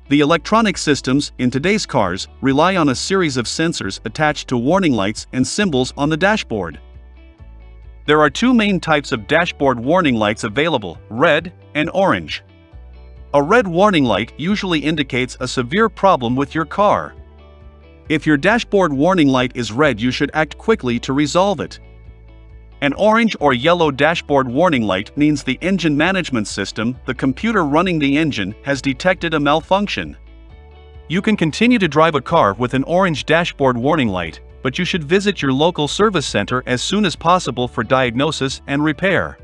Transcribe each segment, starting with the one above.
The electronic systems in today's cars rely on a series of sensors attached to warning lights and symbols on the dashboard. There are two main types of dashboard warning lights available: red and orange. A red warning light usually indicates a severe problem with your car. If your dashboard warning light is red, you should act quickly to resolve it. An orange or yellow dashboard warning light means the engine management system, the computer running the engine, has detected a malfunction. You can continue to drive a car with an orange dashboard warning light, but you should visit your local service center as soon as possible for diagnosis and repair.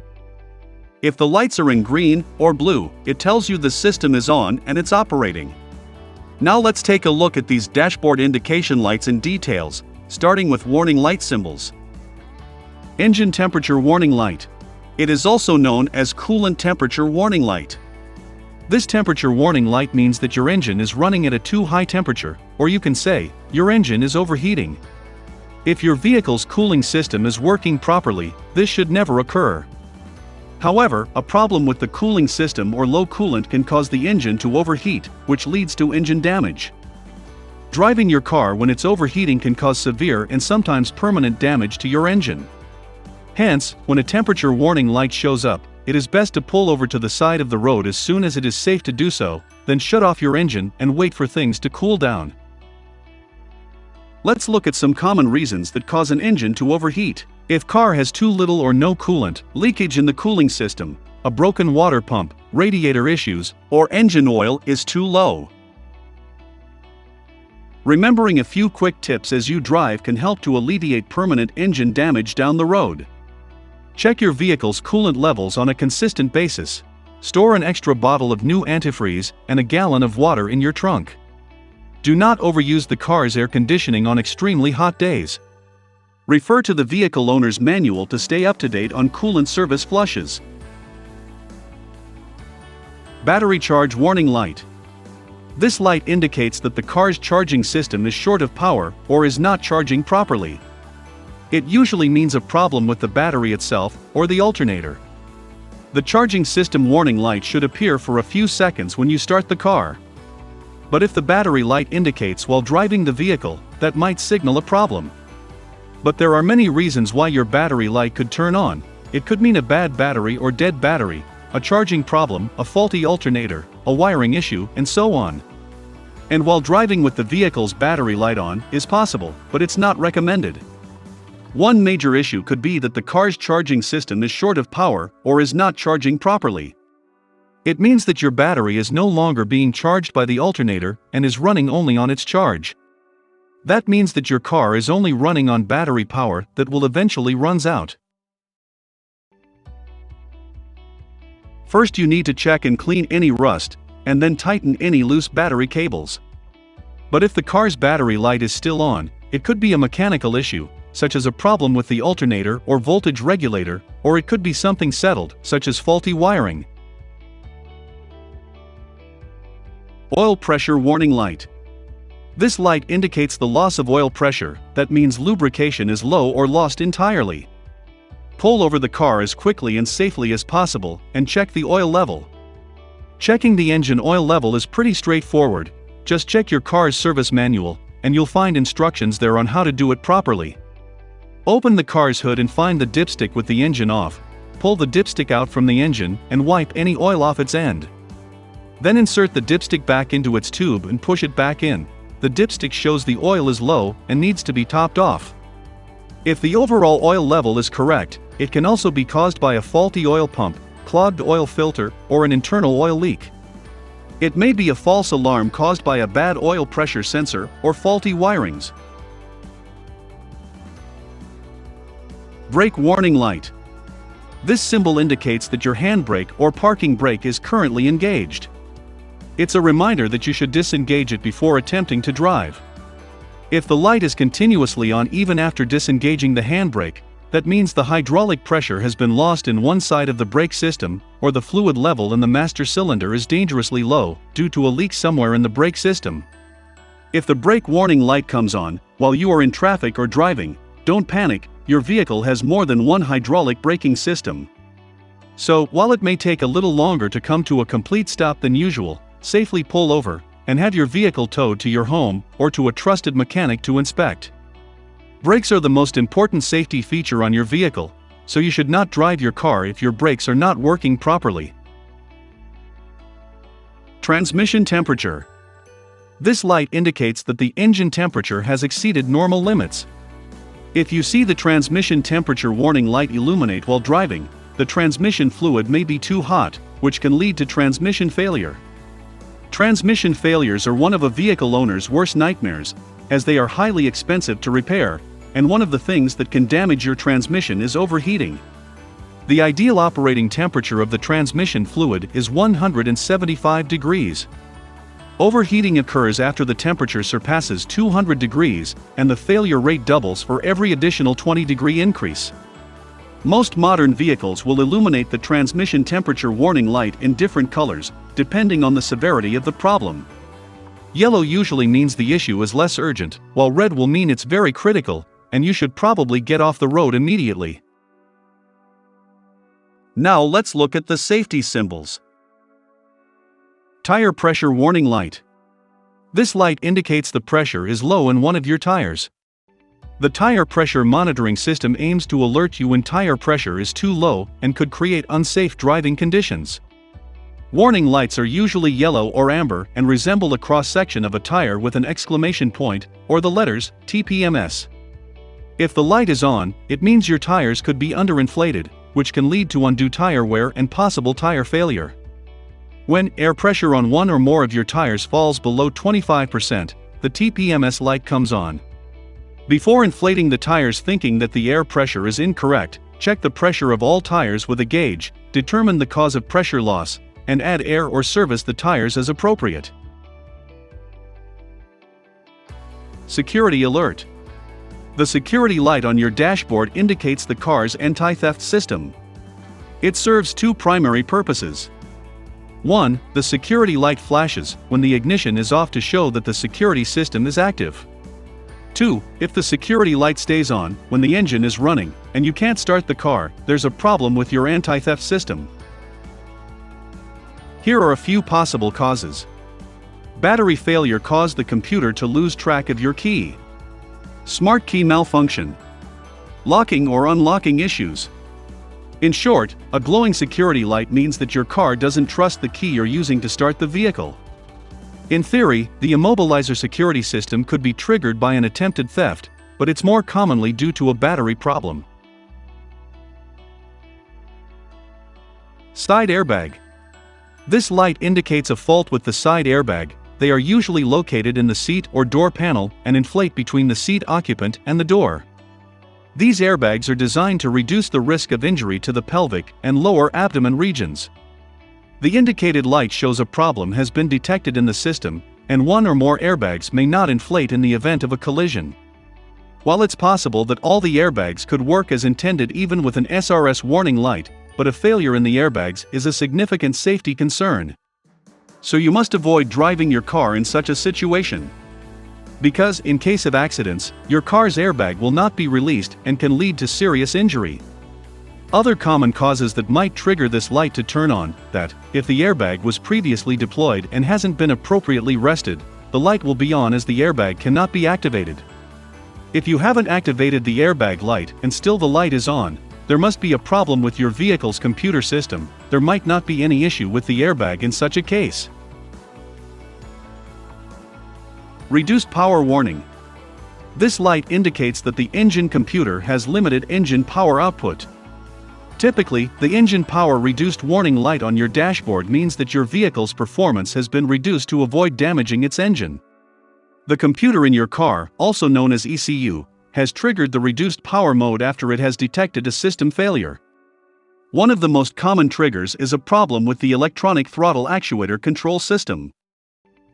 If the lights are in green or blue, it tells you the system is on and it's operating. Now let's take a look at these dashboard indication lights in details, starting with warning light symbols. Engine temperature warning light. It is also known as coolant temperature warning light. This temperature warning light means that your engine is running at a too high temperature, or you can say, your engine is overheating. If your vehicle's cooling system is working properly, this should never occur. However, a problem with the cooling system or low coolant can cause the engine to overheat, which leads to engine damage. Driving your car when it's overheating can cause severe and sometimes permanent damage to your engine. Hence, when a temperature warning light shows up, it is best to pull over to the side of the road as soon as it is safe to do so, then shut off your engine and wait for things to cool down. Let's look at some common reasons that cause an engine to overheat. If car has too little or no coolant, leakage in the cooling system, a broken water pump, radiator issues, or engine oil is too low. Remembering a few quick tips as you drive can help to alleviate permanent engine damage down the road. Check your vehicle's coolant levels on a consistent basis. Store an extra bottle of new antifreeze and a gallon of water in your trunk. Do not overuse the car's air conditioning on extremely hot days. Refer to the vehicle owner's manual to stay up to date on coolant service flushes. Battery charge warning light. This light indicates that the car's charging system is short of power or is not charging properly. It usually means a problem with the battery itself or the alternator. The charging system warning light should appear for a few seconds when you start the car. But if the battery light indicates while driving the vehicle, that might signal a problem. But there are many reasons why your battery light could turn on. It could mean a bad battery or dead battery, a charging problem, a faulty alternator, a wiring issue, and so on. And while driving with the vehicle's battery light on is possible, but it's not recommended. One major issue could be that the car's charging system is short of power or is not charging properly. It means that your battery is no longer being charged by the alternator and is running only on its charge. That means that your car is only running on battery power that will eventually runs out. First, you need to check and clean any rust, and then tighten any loose battery cables. But if the car's battery light is still on, it could be a mechanical issue, such as a problem with the alternator or voltage regulator, or it could be something settled, such as faulty wiring. Oil pressure warning light. This light indicates the loss of oil pressure. That means lubrication is low or lost entirely. Pull over the car as quickly and safely as possible and check the oil level. Checking the engine oil level is pretty straightforward. Just check your car's service manual, and you'll find instructions there on how to do it properly. Open the car's hood and find the dipstick with the engine off. Pull the dipstick out from the engine and wipe any oil off its end. Then insert the dipstick back into its tube and push it back in. The dipstick shows the oil is low and needs to be topped off. If the overall oil level is correct, it can also be caused by a faulty oil pump, clogged oil filter, or an internal oil leak. It may be a false alarm caused by a bad oil pressure sensor or faulty wirings. Brake warning light. This symbol indicates that your handbrake or parking brake is currently engaged. It's a reminder that you should disengage it before attempting to drive. If the light is continuously on even after disengaging the handbrake, that means the hydraulic pressure has been lost in one side of the brake system, or the fluid level in the master cylinder is dangerously low due to a leak somewhere in the brake system. If the brake warning light comes on while you are in traffic or driving, don't panic. Your vehicle has more than one hydraulic braking system. So, while it may take a little longer to come to a complete stop than usual, safely pull over, and have your vehicle towed to your home or to a trusted mechanic to inspect. Brakes are the most important safety feature on your vehicle, so you should not drive your car if your brakes are not working properly. Transmission temperature. This light indicates that the engine temperature has exceeded normal limits. If you see the transmission temperature warning light illuminate while driving, the transmission fluid may be too hot, which can lead to transmission failure. Transmission failures are one of a vehicle owner's worst nightmares, as they are highly expensive to repair, and one of the things that can damage your transmission is overheating. The ideal operating temperature of the transmission fluid is 175 degrees. Overheating occurs after the temperature surpasses 200 degrees, and the failure rate doubles for every additional 20-degree increase. Most modern vehicles will illuminate the transmission temperature warning light in different colors, depending on the severity of the problem. Yellow usually means the issue is less urgent, while red will mean it's very critical, and you should probably get off the road immediately. Now let's look at the safety symbols. Tire pressure warning light. This light indicates the pressure is low in one of your tires. The tire pressure monitoring system aims to alert you when tire pressure is too low and could create unsafe driving conditions. Warning lights are usually yellow or amber and resemble a cross-section of a tire with an exclamation point, or the letters TPMS. If the light is on, it means your tires could be underinflated, which can lead to undue tire wear and possible tire failure. When air pressure on one or more of your tires falls below 25%, the TPMS light comes on. Before inflating the tires thinking that the air pressure is incorrect, check the pressure of all tires with a gauge, determine the cause of pressure loss, and add air or service the tires as appropriate. Security alert. The security light on your dashboard indicates the car's anti-theft system. It serves two primary purposes. 1. The security light flashes when the ignition is off to show that the security system is active. 2. If the security light stays on when the engine is running and you can't start the car, there's a problem with your anti-theft system. Here are a few possible causes. Battery failure caused the computer to lose track of your key. Smart key malfunction. Locking or unlocking issues. In short, a glowing security light means that your car doesn't trust the key you're using to start the vehicle. In theory, the immobilizer security system could be triggered by an attempted theft, but it's more commonly due to a battery problem. Side airbag. This light indicates a fault with the side airbag. They are usually located in the seat or door panel and inflate between the seat occupant and the door. These airbags are designed to reduce the risk of injury to the pelvic and lower abdomen regions. The indicated light shows a problem has been detected in the system, and one or more airbags may not inflate in the event of a collision. While it's possible that all the airbags could work as intended even with an SRS warning light, but a failure in the airbags is a significant safety concern. So you must avoid driving your car in such a situation. Because, in case of accidents, your car's airbag will not be released and can lead to serious injury. Other common causes that might trigger this light to turn on, that, if the airbag was previously deployed and hasn't been appropriately rested, the light will be on as the airbag cannot be activated. If you haven't activated the airbag light and still the light is on, there must be a problem with your vehicle's computer system. There might not be any issue with the airbag in such a case. Reduced power warning. This light indicates that the engine computer has limited engine power output. Typically, the engine power reduced warning light on your dashboard means that your vehicle's performance has been reduced to avoid damaging its engine. The computer in your car, also known as ECU, has triggered the reduced power mode after it has detected a system failure. One of the most common triggers is a problem with the electronic throttle actuator control system.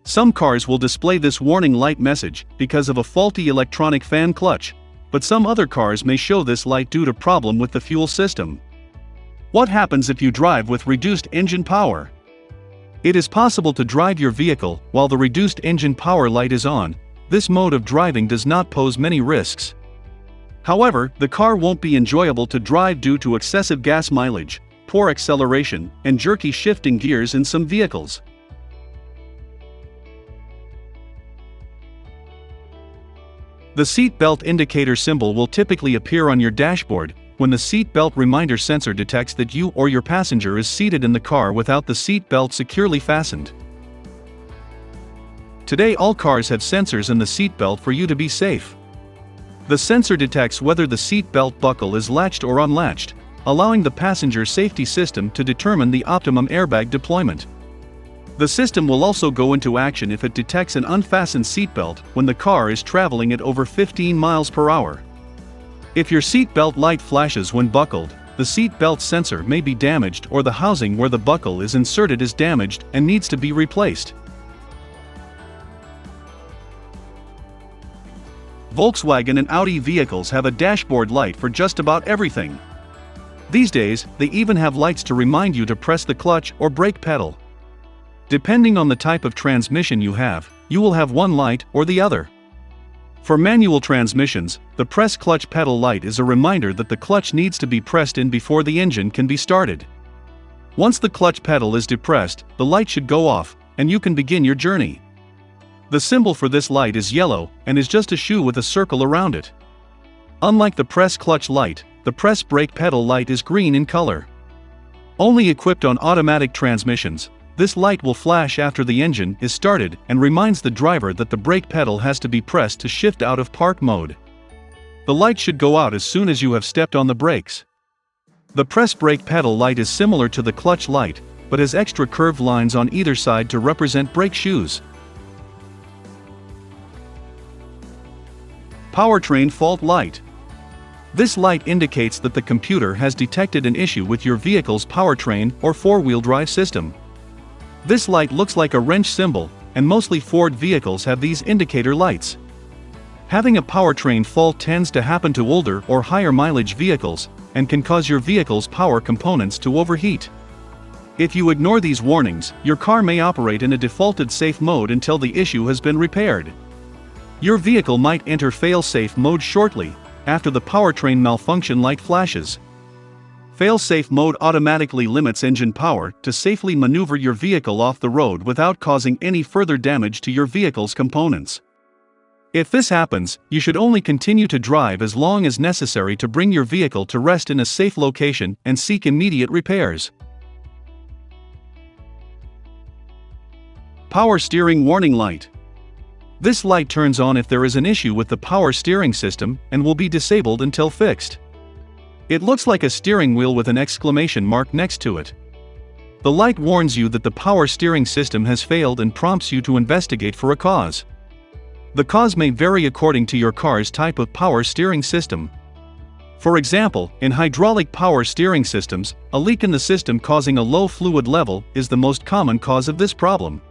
Some cars will display this warning light message because of a faulty electronic fan clutch, but some other cars may show this light due to problem with the fuel system. What happens if you drive with reduced engine power? It is possible to drive your vehicle while the reduced engine power light is on. This mode of driving does not pose many risks. However, the car won't be enjoyable to drive due to excessive gas mileage, poor acceleration, and jerky shifting gears in some vehicles. The seat belt indicator symbol will typically appear on your dashboard when the seat belt reminder sensor detects that you or your passenger is seated in the car without the seat belt securely fastened. Today all cars have sensors in the seat belt for you to be safe. The sensor detects whether the seat belt buckle is latched or unlatched, allowing the passenger safety system to determine the optimum airbag deployment. The system will also go into action if it detects an unfastened seatbelt when the car is traveling at over 15 miles per hour. If your seatbelt light flashes when buckled, the seatbelt sensor may be damaged or the housing where the buckle is inserted is damaged and needs to be replaced. Volkswagen and Audi vehicles have a dashboard light for just about everything. These days, they even have lights to remind you to press the clutch or brake pedal. Depending on the type of transmission you will have one light or the other. For manual transmissions, the press clutch pedal light is a reminder that the clutch needs to be pressed in before the engine can be started. Once the clutch pedal is depressed, the light should go off, and you can begin your journey. The symbol for this light is yellow and is just a shoe with a circle around it. Unlike the press clutch light, the press brake pedal light is green in color. Only equipped on automatic transmissions, this light will flash after the engine is started and reminds the driver that the brake pedal has to be pressed to shift out of park mode. The light should go out as soon as you have stepped on the brakes. The press brake pedal light is similar to the clutch light, but has extra curved lines on either side to represent brake shoes. Powertrain fault light. This light indicates that the computer has detected an issue with your vehicle's powertrain or four-wheel drive system. This light looks like a wrench symbol, and mostly Ford vehicles have these indicator lights. Having a powertrain fault tends to happen to older or higher mileage vehicles, and can cause your vehicle's power components to overheat. If you ignore these warnings, your car may operate in a defaulted safe mode until the issue has been repaired. Your vehicle might enter fail-safe mode shortly, after the powertrain malfunction light flashes. Fail-safe mode automatically limits engine power to safely maneuver your vehicle off the road without causing any further damage to your vehicle's components. If this happens, you should only continue to drive as long as necessary to bring your vehicle to rest in a safe location and seek immediate repairs. Power steering warning light. This light turns on if there is an issue with the power steering system and will be disabled until fixed. It looks like a steering wheel with an exclamation mark next to it. The light warns you that the power steering system has failed and prompts you to investigate for a cause. The cause may vary according to your car's type of power steering system. For example, in hydraulic power steering systems, a leak in the system causing a low fluid level is the most common cause of this problem.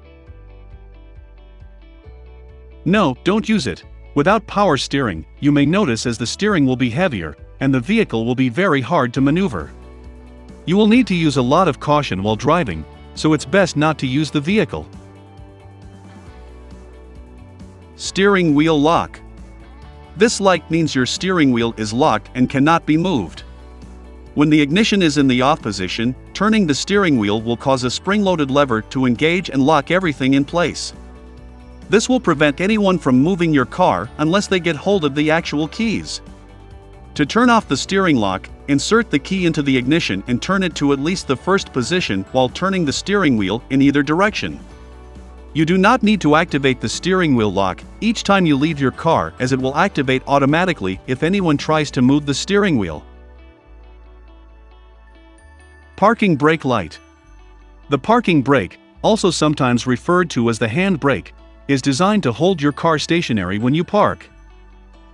No, don't use it. Without power steering, you may notice as the steering will be heavier, and the vehicle will be very hard to maneuver. You will need to use a lot of caution while driving, so it's best not to use the vehicle. Steering wheel lock. This light means your steering wheel is locked and cannot be moved. When the ignition is in the off position, turning the steering wheel will cause a spring-loaded lever to engage and lock everything in place. This will prevent anyone from moving your car unless they get hold of the actual keys. To turn off the steering lock, insert the key into the ignition and turn it to at least the first position while turning the steering wheel in either direction. You do not need to activate the steering wheel lock each time you leave your car, as it will activate automatically if anyone tries to move the steering wheel. Parking brake light. The parking brake, also sometimes referred to as the hand brake, is designed to hold your car stationary when you park.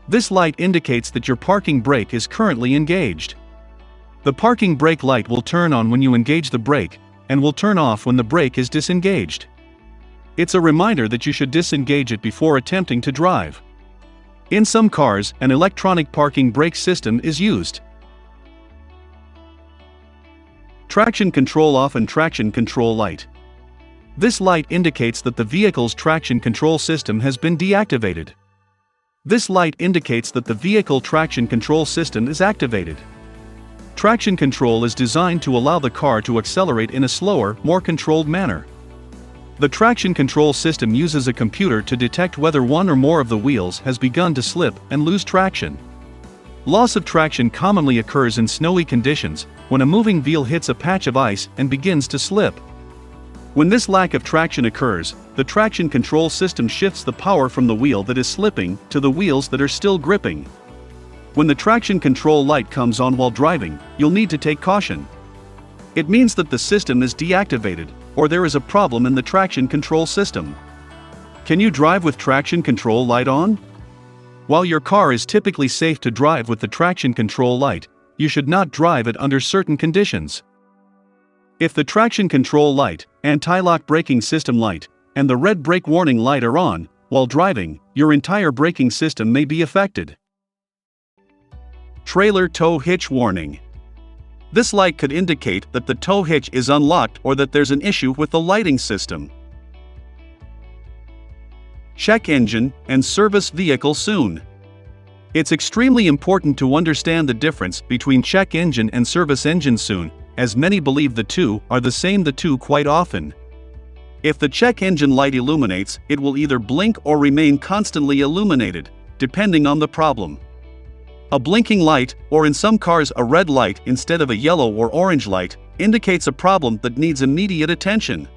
This light indicates that your parking brake is currently engaged. The parking brake light will turn on when you engage the brake, and will turn off when the brake is disengaged. It's a reminder that you should disengage it before attempting to drive. In some cars, an electronic parking brake system is used. Traction control off and traction control light. This light indicates that the vehicle's traction control system has been deactivated. This light indicates that the vehicle traction control system is activated. Traction control is designed to allow the car to accelerate in a slower, more controlled manner. The traction control system uses a computer to detect whether one or more of the wheels has begun to slip and lose traction. Loss of traction commonly occurs in snowy conditions, when a moving wheel hits a patch of ice and begins to slip. When this lack of traction occurs, the traction control system shifts the power from the wheel that is slipping to the wheels that are still gripping. When the traction control light comes on while driving, you'll need to take caution. It means that the system is deactivated, or there is a problem in the traction control system. Can you drive with traction control light on? While your car is typically safe to drive with the traction control light, you should not drive it under certain conditions. If the traction control light, anti-lock braking system light, and the red brake warning light are on, while driving, your entire braking system may be affected. Trailer tow hitch warning. This light could indicate that the tow hitch is unlocked or that there's an issue with the lighting system. Check engine and service vehicle soon. It's extremely important to understand the difference between check engine and service engine soon, as many believe the two are the same quite often. If the check engine light illuminates, it will either blink or remain constantly illuminated, depending on the problem. A blinking light, or in some cars a red light instead of a yellow or orange light, indicates a problem that needs immediate attention.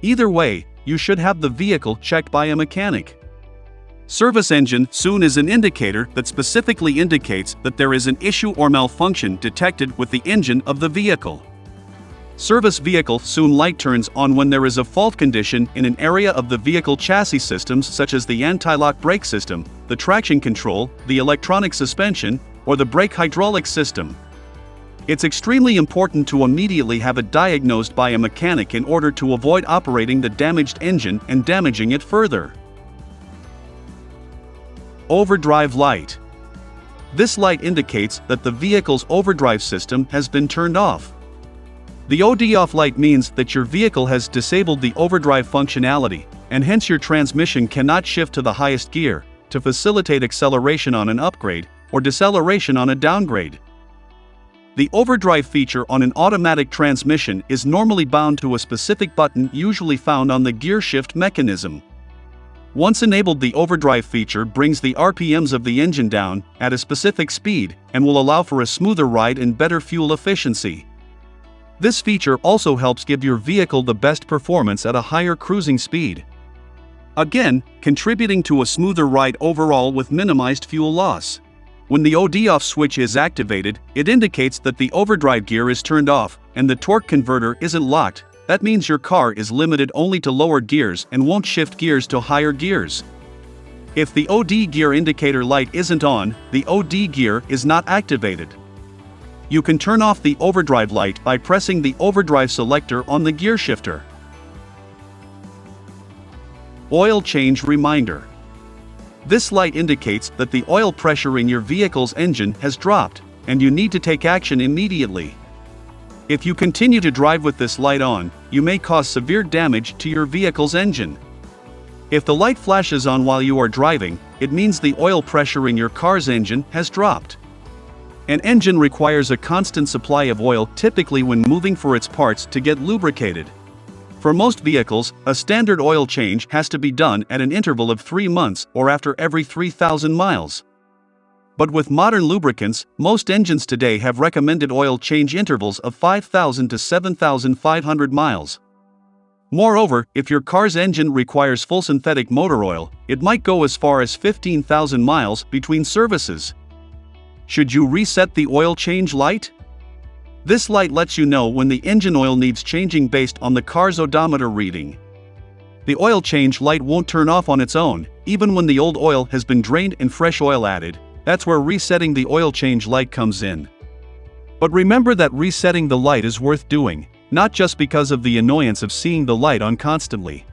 Either way, you should have the vehicle checked by a mechanic. Service engine soon is an indicator that specifically indicates that there is an issue or malfunction detected with the engine of the vehicle. Service vehicle soon light turns on when there is a fault condition in an area of the vehicle chassis systems such as the anti-lock brake system, the traction control, the electronic suspension, or the brake hydraulic system. It's extremely important to immediately have it diagnosed by a mechanic in order to avoid operating the damaged engine and damaging it further. Overdrive light. This light indicates that the vehicle's overdrive system has been turned off. The OD off light means that your vehicle has disabled the overdrive functionality, and hence your transmission cannot shift to the highest gear to facilitate acceleration on an upgrade or deceleration on a downgrade. The overdrive feature on an automatic transmission is normally bound to a specific button usually found on the gear shift mechanism. Once enabled, the overdrive feature brings the RPMs of the engine down at a specific speed and will allow for a smoother ride and better fuel efficiency. This feature also helps give your vehicle the best performance at a higher cruising speed. Again, contributing to a smoother ride overall with minimized fuel loss. When the OD off switch is activated, it indicates that the overdrive gear is turned off and the torque converter isn't locked. That means your car is limited only to lower gears and won't shift gears to higher gears. If the OD gear indicator light isn't on, the OD gear is not activated. You can turn off the overdrive light by pressing the overdrive selector on the gear shifter. Oil change reminder. This light indicates that the oil pressure in your vehicle's engine has dropped, and you need to take action immediately. If you continue to drive with this light on, you may cause severe damage to your vehicle's engine. If the light flashes on while you are driving, it means the oil pressure in your car's engine has dropped. An engine requires a constant supply of oil typically when moving for its parts to get lubricated. For most vehicles, a standard oil change has to be done at an interval of 3 months or after every 3,000 miles. But with modern lubricants, most engines today have recommended oil change intervals of 5,000 to 7,500 miles. Moreover, if your car's engine requires full synthetic motor oil, it might go as far as 15,000 miles between services. Should you reset the oil change light? This light lets you know when the engine oil needs changing based on the car's odometer reading. The oil change light won't turn off on its own, even when the old oil has been drained and fresh oil added. That's where resetting the oil change light comes in. But remember that resetting the light is worth doing, not just because of the annoyance of seeing the light on constantly.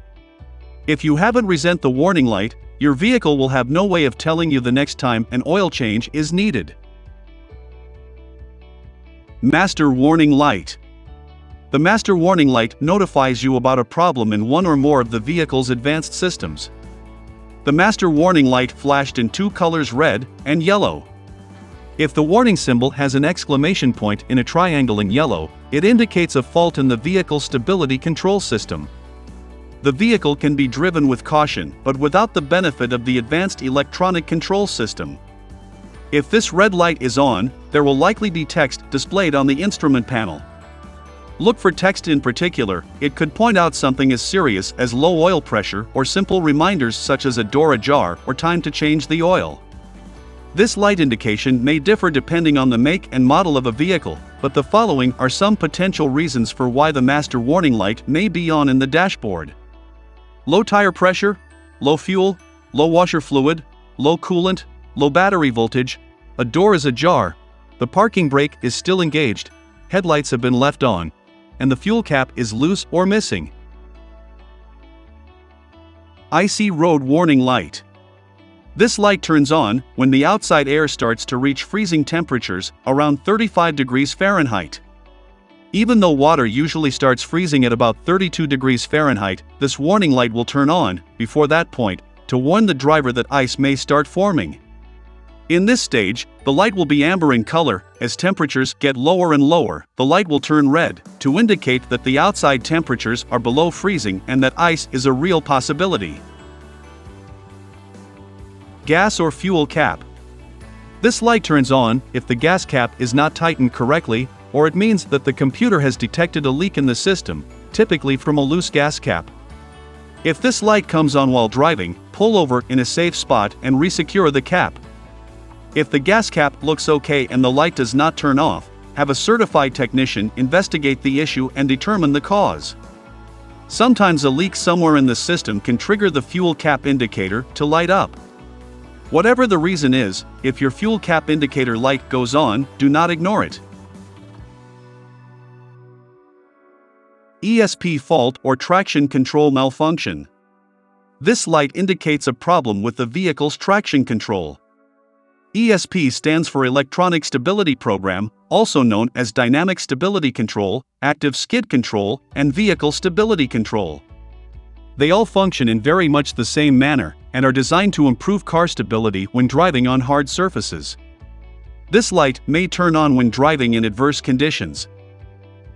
If you haven't reset the warning light, your vehicle will have no way of telling you the next time an oil change is needed. Master warning light. The master warning light notifies you about a problem in one or more of the vehicle's advanced systems. The master warning light flashed in 2 colors, red and yellow. If the warning symbol has an exclamation point in a triangle in yellow, it indicates a fault in the vehicle's stability control system. The vehicle can be driven with caution, but without the benefit of the advanced electronic control system. If this red light is on, there will likely be text displayed on the instrument panel. Look for text in particular. It could point out something as serious as low oil pressure or simple reminders such as a door ajar or time to change the oil. This light indication may differ depending on the make and model of a vehicle, but the following are some potential reasons for why the master warning light may be on in the dashboard. Low tire pressure, low fuel, low washer fluid, low coolant, low battery voltage, a door is ajar, the parking brake is still engaged, headlights have been left on, and the fuel cap is loose or missing. Icy road warning light. This light turns on when the outside air starts to reach freezing temperatures around 35 degrees Fahrenheit. Even though water usually starts freezing at about 32 degrees Fahrenheit, this warning light will turn on before that point to warn the driver that ice may start forming. In this stage, the light will be amber in color. As temperatures get lower and lower, the light will turn red to indicate that the outside temperatures are below freezing and that ice is a real possibility. Gas or fuel cap. This light turns on if the gas cap is not tightened correctly, or it means that the computer has detected a leak in the system, typically from a loose gas cap. If this light comes on while driving, pull over in a safe spot and resecure the cap. If the gas cap looks okay and the light does not turn off, have a certified technician investigate the issue and determine the cause. Sometimes a leak somewhere in the system can trigger the fuel cap indicator to light up. Whatever the reason is, if your fuel cap indicator light goes on, do not ignore it. ESP fault or traction control malfunction. This light indicates a problem with the vehicle's traction control. ESP stands for Electronic Stability Program, also known as Dynamic Stability Control, Active Skid Control, and Vehicle Stability Control. They all function in very much the same manner and are designed to improve car stability when driving on hard surfaces. This light may turn on when driving in adverse conditions.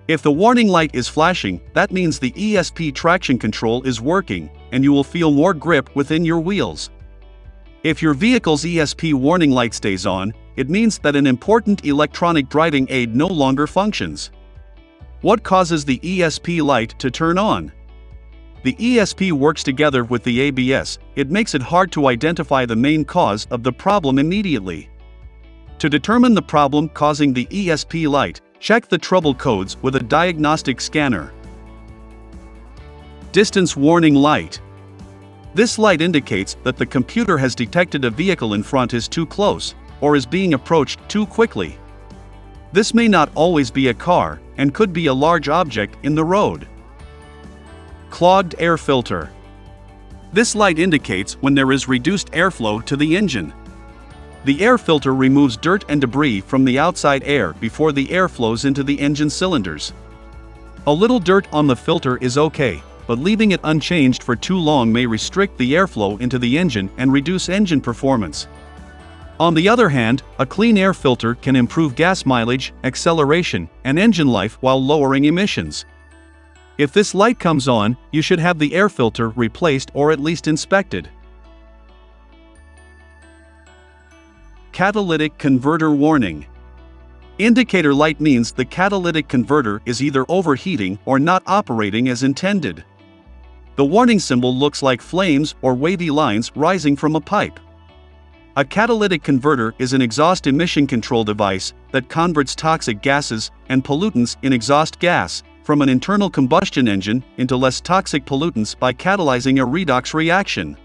If the warning light is flashing, that means the ESP traction control is working, and you will feel more grip within your wheels. If your vehicle's ESP warning light stays on, it means that an important electronic driving aid no longer functions. What causes the ESP light to turn on? The ESP works together with the ABS. It makes it hard to identify the main cause of the problem immediately. To determine the problem causing the ESP light, check the trouble codes with a diagnostic scanner. Distance warning light. This light indicates that the computer has detected a vehicle in front is too close, or is being approached too quickly. This may not always be a car, and could be a large object in the road. Clogged air filter. This light indicates when there is reduced airflow to the engine. The air filter removes dirt and debris from the outside air before the air flows into the engine cylinders. A little dirt on the filter is okay, but leaving it unchanged for too long may restrict the airflow into the engine and reduce engine performance. On the other hand, a clean air filter can improve gas mileage, acceleration, and engine life while lowering emissions. If this light comes on, you should have the air filter replaced or at least inspected. Catalytic converter warning. Indicator light means the catalytic converter is either overheating or not operating as intended. The warning symbol looks like flames or wavy lines rising from a pipe. A catalytic converter is an exhaust emission control device that converts toxic gases and pollutants in exhaust gas from an internal combustion engine into less toxic pollutants by catalyzing a redox reaction.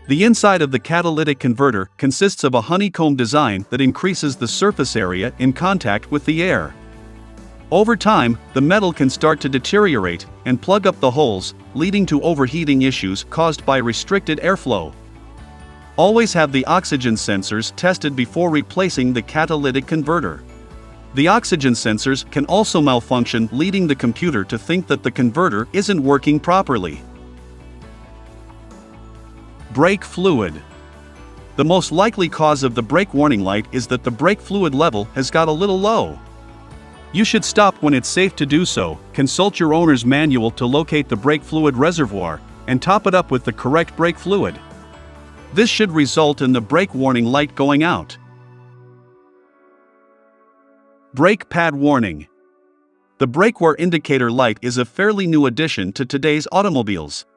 The inside of the catalytic converter consists of a honeycomb design that increases the surface area in contact with the air. Over time, the metal can start to deteriorate and plug up the holes, leading to overheating issues caused by restricted airflow. Always have the oxygen sensors tested before replacing the catalytic converter. The oxygen sensors can also malfunction, leading the computer to think that the converter isn't working properly. Brake fluid. The most likely cause of the brake warning light is that the brake fluid level has got a little low. You should stop when it's safe to do so, consult your owner's manual to locate the brake fluid reservoir, and top it up with the correct brake fluid. This should result in the brake warning light going out. Brake pad warning. The brake wear indicator light is a fairly new addition to today's automobiles.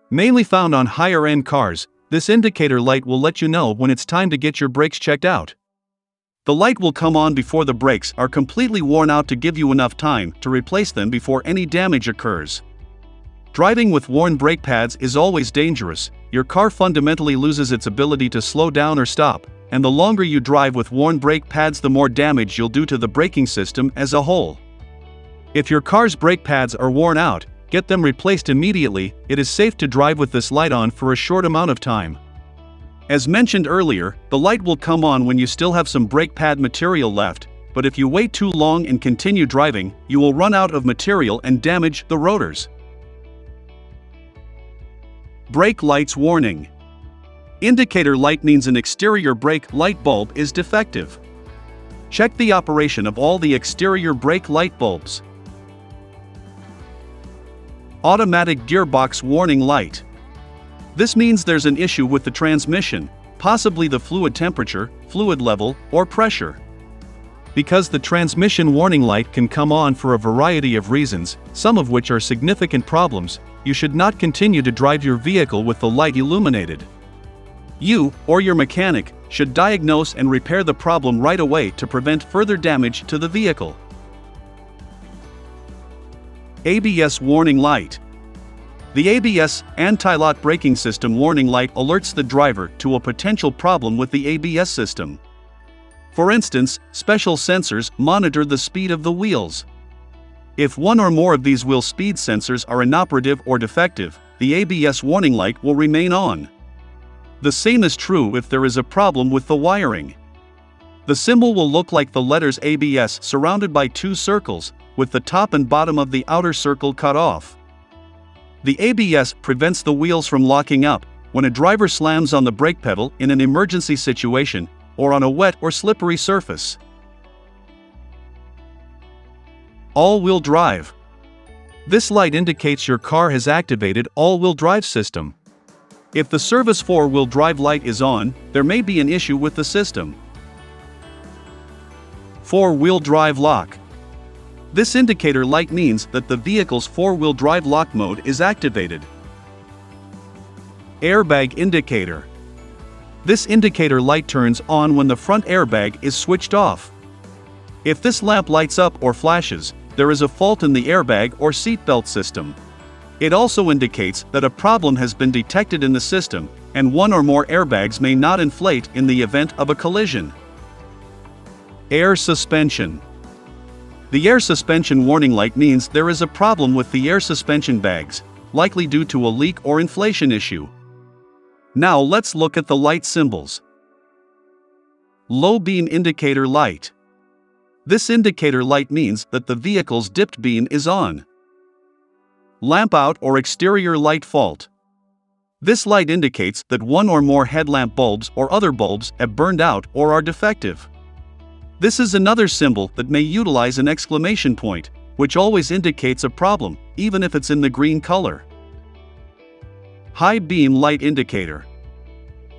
Mainly found on higher-end cars, this indicator light will let you know when it's time to get your brakes checked out. The light will come on before the brakes are completely worn out to give you enough time to replace them before any damage occurs. Driving with worn brake pads is always dangerous. Your car fundamentally loses its ability to slow down or stop, and the longer you drive with worn brake pads, the more damage you'll do to the braking system as a whole. If your car's brake pads are worn out, get them replaced immediately. It is safe to drive with this light on for a short amount of time. As mentioned earlier, the light will come on when you still have some brake pad material left, but if you wait too long and continue driving, you will run out of material and damage the rotors. Brake lights warning. Indicator light means an exterior brake light bulb is defective. Check the operation of all the exterior brake light bulbs. Automatic gearbox warning light. This means there's an issue with the transmission, possibly the fluid temperature, fluid level, or pressure. Because the transmission warning light can come on for a variety of reasons, some of which are significant problems, you should not continue to drive your vehicle with the light illuminated. You, or your mechanic, should diagnose and repair the problem right away to prevent further damage to the vehicle. ABS warning light. The ABS, anti-lock braking system warning light alerts the driver to a potential problem with the ABS system. For instance, special sensors monitor the speed of the wheels. If one or more of these wheel speed sensors are inoperative or defective, the ABS warning light will remain on. The same is true if there is a problem with the wiring. The symbol will look like the letters ABS surrounded by two circles, with the top and bottom of the outer circle cut off. The ABS prevents the wheels from locking up when a driver slams on the brake pedal in an emergency situation or on a wet or slippery surface. All-wheel drive. This light indicates your car has activated all-wheel drive system. If the service four-wheel drive light is on, there may be an issue with the system. Four-wheel drive lock. This indicator light means that the vehicle's four-wheel drive lock mode is activated. Airbag indicator. This indicator light turns on when the front airbag is switched off. If this lamp lights up or flashes, there is a fault in the airbag or seatbelt system. It also indicates that a problem has been detected in the system, and one or more airbags may not inflate in the event of a collision. Air suspension. The air suspension warning light means there is a problem with the air suspension bags, likely due to a leak or inflation issue. Now let's look at the light symbols. Low beam indicator light. This indicator light means that the vehicle's dipped beam is on. Lamp out or exterior light fault. This light indicates that one or more headlamp bulbs or other bulbs have burned out or are defective. This is another symbol that may utilize an exclamation point, which always indicates a problem, even if it's in the green color. High beam light indicator.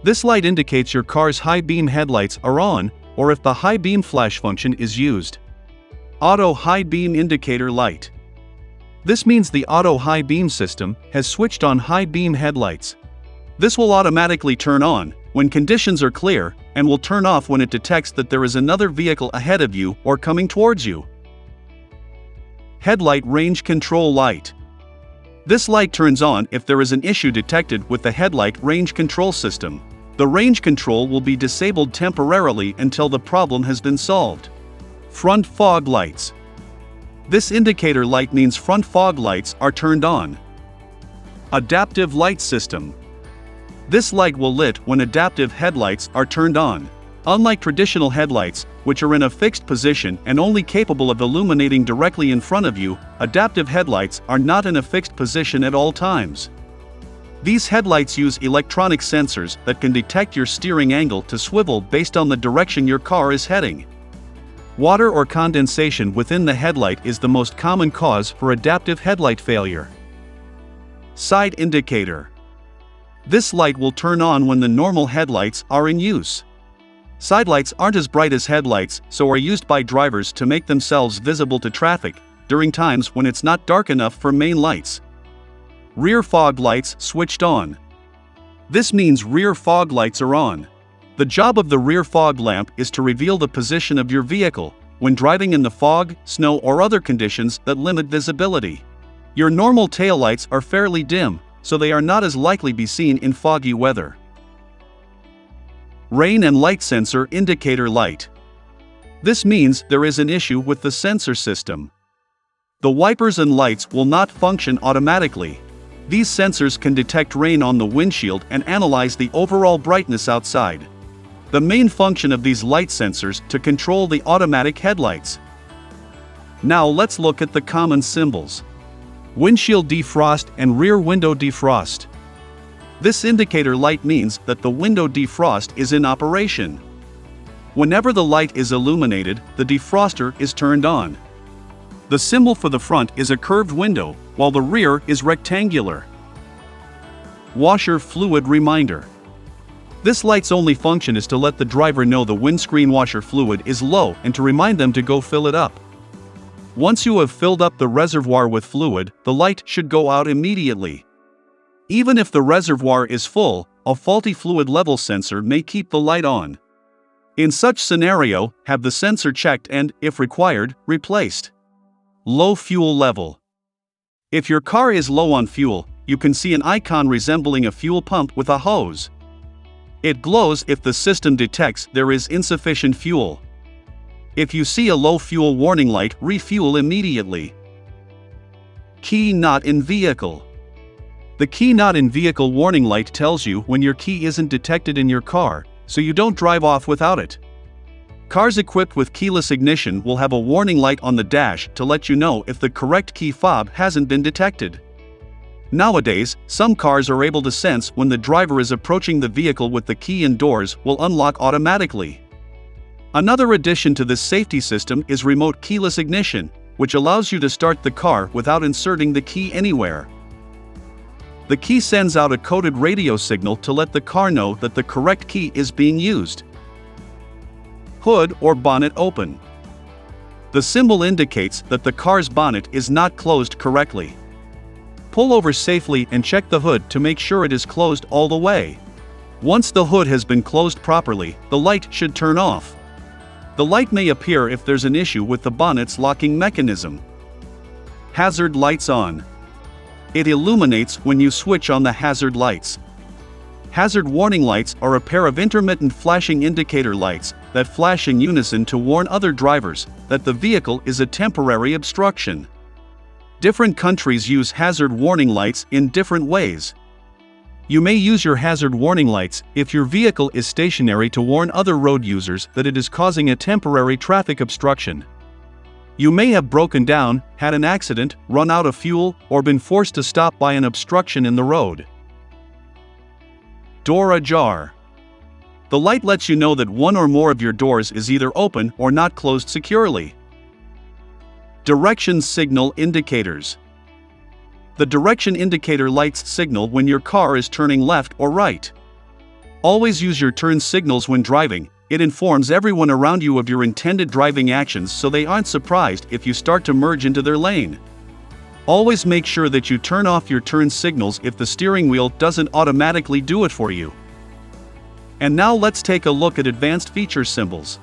This light indicates your car's high beam headlights are on, or if the high beam flash function is used. Auto high beam indicator light. This means the auto high beam system has switched on high beam headlights. This will automatically turn on when conditions are clear, and will turn off when it detects that there is another vehicle ahead of you or coming towards you. Headlight range control light. This light turns on if there is an issue detected with the headlight range control system. The range control will be disabled temporarily until the problem has been solved. Front fog lights. This indicator light means front fog lights are turned on. Adaptive light system. This light will lit when adaptive headlights are turned on. Unlike traditional headlights, which are in a fixed position and only capable of illuminating directly in front of you, adaptive headlights are not in a fixed position at all times. These headlights use electronic sensors that can detect your steering angle to swivel based on the direction your car is heading. Water or condensation within the headlight is the most common cause for adaptive headlight failure. Side indicator. This light will turn on when the normal headlights are in use. Side lights aren't as bright as headlights, so are used by drivers to make themselves visible to traffic during times when it's not dark enough for main lights. Rear fog lights switched on. This means rear fog lights are on. The job of the rear fog lamp is to reveal the position of your vehicle when driving in the fog, snow, or other conditions that limit visibility. Your normal taillights are fairly dim, so they are not as likely to be seen in foggy weather. Rain and light sensor indicator light. This means there is an issue with the sensor system. The wipers and lights will not function automatically. These sensors can detect rain on the windshield and analyze the overall brightness outside. The main function of these light sensors to control the automatic headlights. Now let's look at the common symbols. Windshield defrost and rear window defrost. This indicator light means that the window defrost is in operation. Whenever the light is illuminated, the defroster is turned on. The symbol for the front is a curved window, while the rear is rectangular. Washer fluid reminder. This light's only function is to let the driver know the windscreen washer fluid is low and to remind them to go fill it up. Once you have filled up the reservoir with fluid, the light should go out immediately. Even if the reservoir is full, a faulty fluid level sensor may keep the light on. In such scenario, have the sensor checked and, if required, replaced. Low fuel level. If your car is low on fuel, you can see an icon resembling a fuel pump with a hose. It glows if the system detects there is insufficient fuel. If you see a low fuel warning light, refuel immediately. Key not in vehicle. The key not in vehicle warning light tells you when your key isn't detected in your car, so you don't drive off without it. Cars equipped with keyless ignition will have a warning light on the dash to let you know if the correct key fob hasn't been detected. Nowadays, some cars are able to sense when the driver is approaching the vehicle with the key and doors will unlock automatically. Another addition to this safety system is remote keyless ignition, which allows you to start the car without inserting the key anywhere. The key sends out a coded radio signal to let the car know that the correct key is being used. Hood or bonnet open. The symbol indicates that the car's bonnet is not closed correctly. Pull over safely and check the hood to make sure it is closed all the way. Once the hood has been closed properly, the light should turn off. The light may appear if there's an issue with the bonnet's locking mechanism. Hazard lights on. It illuminates when you switch on the hazard lights. Hazard warning lights are a pair of intermittent flashing indicator lights that flash in unison to warn other drivers that the vehicle is a temporary obstruction. Different countries use hazard warning lights in different ways. You may use your hazard warning lights if your vehicle is stationary to warn other road users that it is causing a temporary traffic obstruction. You may have broken down, had an accident, run out of fuel, or been forced to stop by an obstruction in the road. Door ajar. The light lets you know that one or more of your doors is either open or not closed securely. Direction signal indicators. The direction indicator lights signal when your car is turning left or right. Always use your turn signals when driving. It informs everyone around you of your intended driving actions so they aren't surprised if you start to merge into their lane. Always make sure that you turn off your turn signals if the steering wheel doesn't automatically do it for you. And now let's take a look at advanced feature symbols.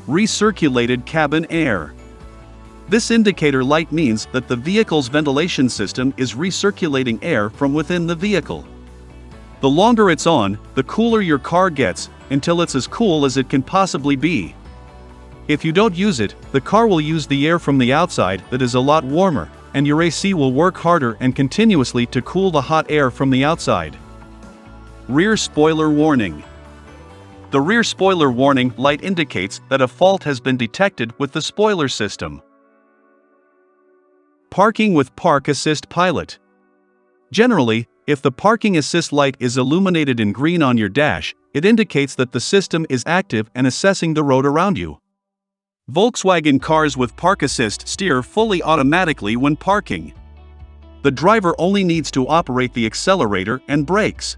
Recirculated cabin air. This indicator light means that the vehicle's ventilation system is recirculating air from within the vehicle. The longer it's on, the cooler your car gets, until it's as cool as it can possibly be. If you don't use it, the car will use the air from the outside that is a lot warmer, and your AC will work harder and continuously to cool the hot air from the outside. Rear spoiler warning. The rear spoiler warning light indicates that a fault has been detected with the spoiler system. Parking with Park Assist Pilot. Generally, if the parking assist light is illuminated in green on your dash, it indicates that the system is active and assessing the road around you. Volkswagen cars with park assist steer fully automatically when parking. The driver only needs to operate the accelerator and brakes.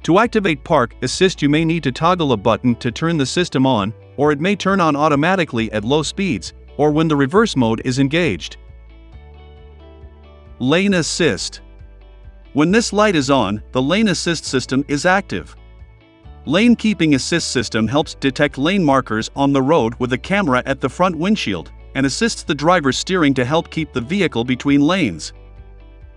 To activate park assist, you may need to toggle a button to turn the system on, or it may turn on automatically at low speeds, or when the reverse mode is engaged. Lane assist. When this light is on, the lane assist system is active. Lane keeping assist system helps detect lane markers on the road with a camera at the front windshield, and assists the driver steering to help keep the vehicle between lanes.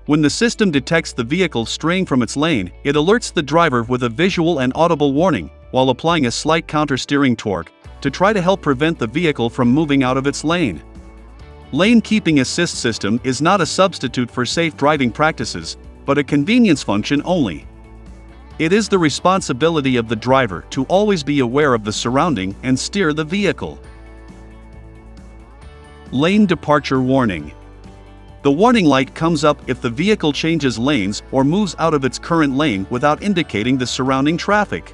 When the system detects the vehicle straying from its lane, it alerts the driver with a visual and audible warning, while applying a slight counter-steering torque, to try to help prevent the vehicle from moving out of its lane. Lane keeping assist system is not a substitute for safe driving practices, but a convenience function only. It is the responsibility of the driver to always be aware of the surrounding and steer the vehicle. Lane departure warning. The warning light comes up if the vehicle changes lanes or moves out of its current lane without indicating the surrounding traffic.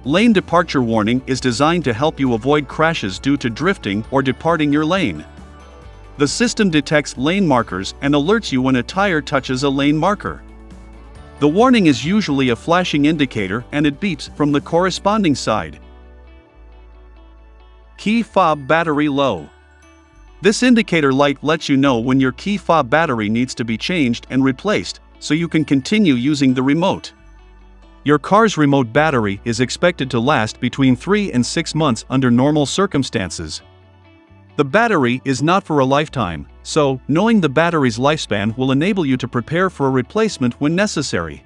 Lane departure warning is designed to help you avoid crashes due to drifting or departing your lane. The system detects lane markers and alerts you when a tire touches a lane marker. The warning is usually a flashing indicator and it beeps from the corresponding side. Key fob battery low. This indicator light lets you know when your key fob battery needs to be changed and replaced, so you can continue using the remote. Your car's remote battery is expected to last between 3 and 6 months under normal circumstances. The battery is not for a lifetime, so knowing the battery's lifespan will enable you to prepare for a replacement when necessary.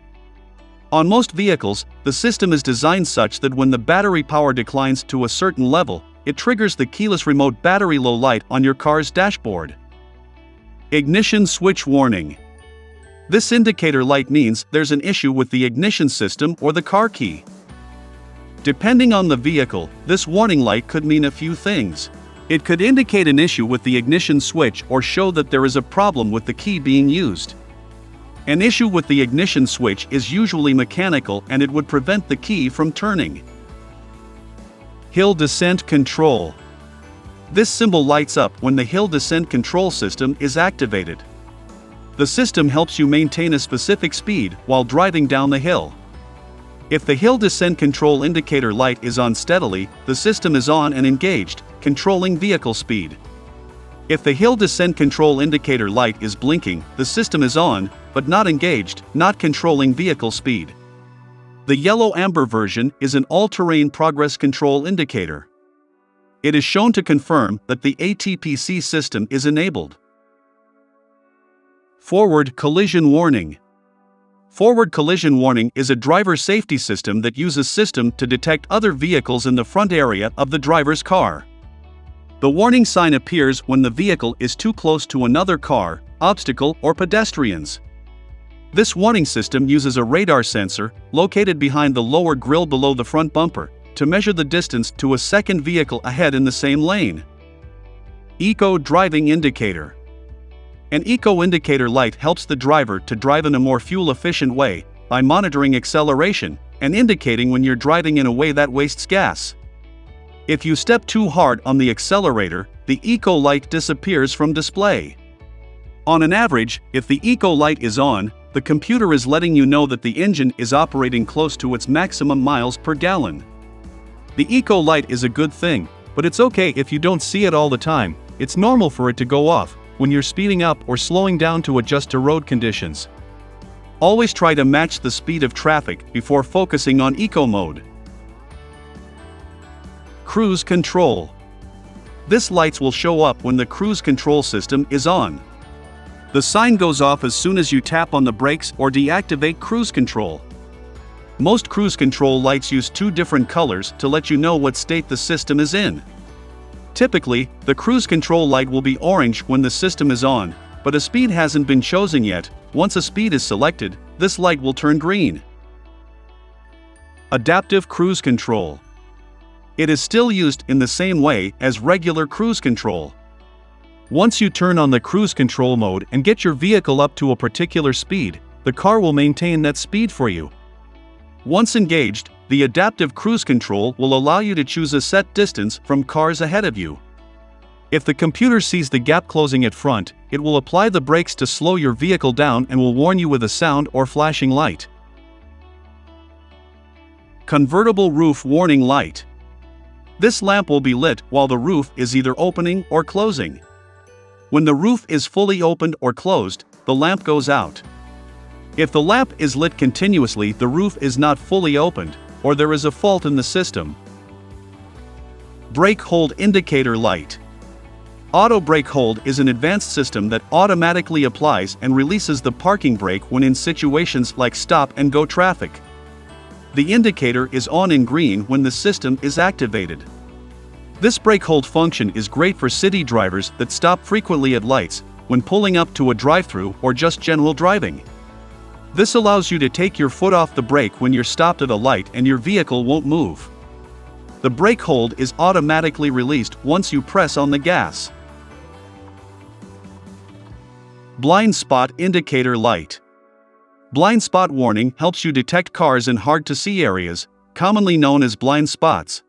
On most vehicles, the system is designed such that when the battery power declines to a certain level, it triggers the keyless remote battery low light on your car's dashboard. Ignition switch warning. This indicator light means there's an issue with the ignition system or the car key. Depending on the vehicle, this warning light could mean a few things. It could indicate an issue with the ignition switch or show that there is a problem with the key being used. An issue with the ignition switch is usually mechanical and it would prevent the key from turning. Hill descent control. This symbol lights up when the hill descent control system is activated. The system helps you maintain a specific speed while driving down the hill. If the hill descent control indicator light is on steadily, the system is on and engaged, controlling vehicle speed. If the hill descent control indicator light is blinking, the system is on, but not engaged, not controlling vehicle speed. The yellow-amber version is an all-terrain progress control indicator. It is shown to confirm that the ATPC system is enabled. Forward collision warning. Forward collision warning is a driver safety system that uses system to detect other vehicles in the front area of the driver's car. The warning sign appears when the vehicle is too close to another car, obstacle, or pedestrians. This warning system uses a radar sensor, located behind the lower grille below the front bumper, to measure the distance to a second vehicle ahead in the same lane. Eco driving indicator. An eco indicator light helps the driver to drive in a more fuel-efficient way by monitoring acceleration and indicating when you're driving in a way that wastes gas. If you step too hard on the accelerator, the eco light disappears from display. On an average, if the eco light is on, the computer is letting you know that the engine is operating close to its maximum miles per gallon. The eco light is a good thing, but it's okay if you don't see it all the time. It's normal for it to go off when you're speeding up or slowing down to adjust to road conditions. Always try to match the speed of traffic before focusing on eco mode. Cruise control. This lights will show up when the cruise control system is on. The sign goes off as soon as you tap on the brakes or deactivate cruise control. Most cruise control lights use 2 different colors to let you know what state the system is in. Typically, the cruise control light will be orange when the system is on, but a speed hasn't been chosen yet. Once a speed is selected, this light will turn green. Adaptive cruise control. It is still used in the same way as regular cruise control. Once you turn on the cruise control mode and get your vehicle up to a particular speed, the car will maintain that speed for you. Once engaged, the adaptive cruise control will allow you to choose a set distance from cars ahead of you, If the computer sees the gap closing at front, it will apply the brakes to slow your vehicle down and will warn you with a sound or flashing light. Convertible roof warning light. This lamp will be lit while the roof is either opening or closing. When the roof is fully opened or closed, the lamp goes out. If the lamp is lit continuously, the roof is not fully opened, or there is a fault in the system. Brake hold indicator light. Auto brake hold is an advanced system that automatically applies and releases the parking brake when in situations like stop and go traffic. The indicator is on in green when the system is activated. This brake hold function is great for city drivers that stop frequently at lights, when pulling up to a drive-through or just general driving. This allows you to take your foot off the brake when you're stopped at a light and your vehicle won't move. The brake hold is automatically released once you press on the gas. Blind spot indicator light. Blind spot warning helps you detect cars in hard-to-see areas, commonly known as blind spots.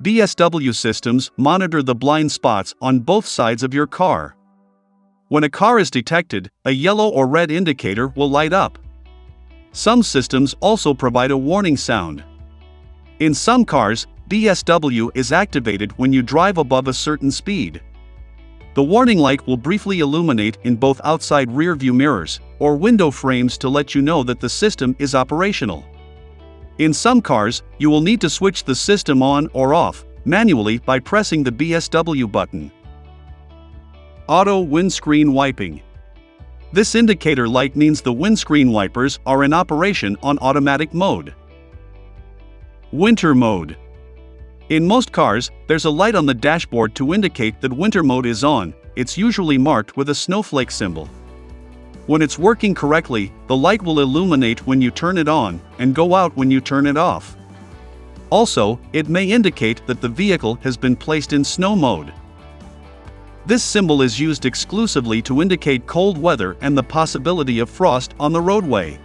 BSW systems monitor the blind spots on both sides of your car. When a car is detected, a yellow or red indicator will light up. Some systems also provide a warning sound. In some cars, BSW is activated when you drive above a certain speed. The warning light will briefly illuminate in both outside rear view mirrors or window frames to let you know that the system is operational. In some cars, you will need to switch the system on or off manually by pressing the BSW button. Auto windscreen wiping. This indicator light means the windscreen wipers are in operation on automatic mode. Winter mode. In most cars, there's a light on the dashboard to indicate that winter mode is on. It's usually marked with a snowflake symbol. When it's working correctly, the light will illuminate when you turn it on and go out when you turn it off. Also, it may indicate that the vehicle has been placed in snow mode. This symbol is used exclusively to indicate cold weather and the possibility of frost on the roadway.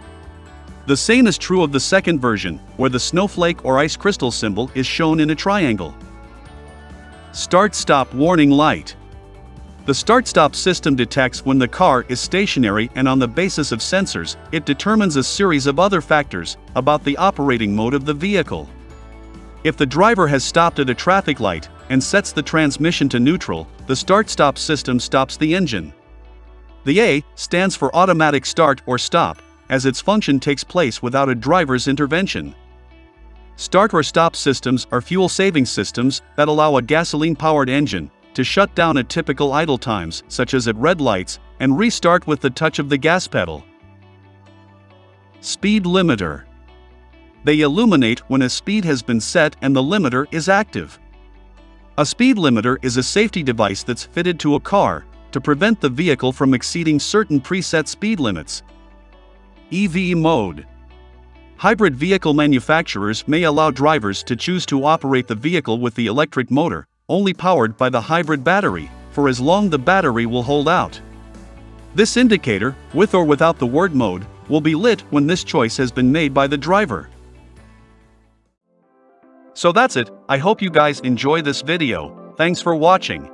The same is true of the second version, where the snowflake or ice crystal symbol is shown in a triangle. Start-stop warning light. The start-stop system detects when the car is stationary, and on the basis of sensors, it determines a series of other factors about the operating mode of the vehicle. If the driver has stopped at a traffic light and sets the transmission to neutral, the start-stop system stops the engine. The A stands for automatic start or stop, as its function takes place without a driver's intervention. Start or stop systems are fuel-saving systems that allow a gasoline-powered engine to shut down at typical idle times, such as at red lights, and restart with the touch of the gas pedal. Speed limiter. They illuminate when a speed has been set and the limiter is active. A speed limiter is a safety device that's fitted to a car to prevent the vehicle from exceeding certain preset speed limits. EV mode. Hybrid vehicle manufacturers may allow drivers to choose to operate the vehicle with the electric motor, only powered by the hybrid battery, for as long the battery will hold out. This indicator, with or without the word mode, will be lit when this choice has been made by the driver. So that's it. I hope you guys enjoy this video. Thanks for watching.